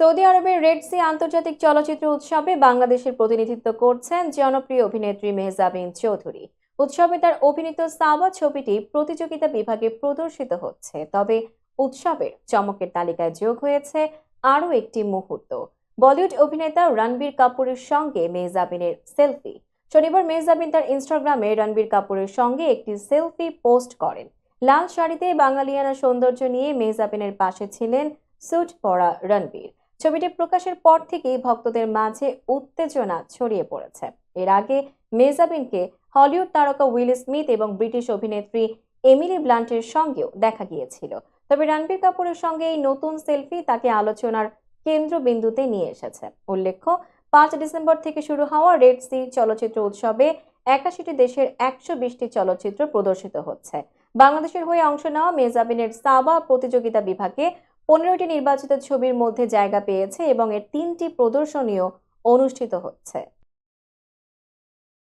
Saudi আরবের Red Sea আন্তর্জাতিক চলচ্চিত্র উৎসবে বাংলাদেশের প্রতিনিধিত্ব করছেন জনপ্রিয় অভিনেত্রী মেহজাবিন চৌধুরী। উৎসবে তার অভিনীত সাবা ছবিটি প্রতিযোগিতা বিভাগে প্রদর্শিত হচ্ছে। তবে উৎসবের চমকের তালিকায় যোগ হয়েছে আরও একটি মুহূর্ত। বলিউড অভিনেতা রণবীর কাপুরের সঙ্গে মেহজাবিনের সেলফি। শনিবার মেহজাবিন তার ইনস্টাগ্রামে রণবীর কাপুরের সঙ্গে একটি সেলফি পোস্ট করেন। লাল শাড়িতে বাঙালিয়ানা সৌন্দর্য নিয়ে মেহজাবিনের পাশে ছিলেন স্যুট পরা রণবীর। ছবিটি প্রকাশের পর থেকেই ভক্তদের মাঝে উত্তেজনা ছড়িয়ে পড়েছে। এর আগে মেহজাবিনকে হলিউড তারকা উইল স্মিথ এবং ব্রিটিশ অভিনেত্রী এমিলি ব্লান্টের সঙ্গেও দেখা গিয়েছিল। তবে রণবীর কাপুরের সঙ্গে এই নতুন সেলফি তাকে আলোচনার কেন্দ্রবিন্দুতে নিয়ে এসেছে। উল্লেখ্য, 5 ডিসেম্বর থেকে শুরু হওয়া রেড সি চলচ্চিত্র উৎসবে 81টি দেশের 120টি চলচ্চিত্র প্রদর্শিত হচ্ছে। বাংলাদেশের হয়ে অংশ নেওয়া মেহজাবিনের সাবা প্রতিযোগিতা বিভাগে 15টি নির্বাচিত ছবির মধ্যে জায়গা পেয়েছে এবং এর 3টি প্রদর্শনীও অনুষ্ঠিত হচ্ছে।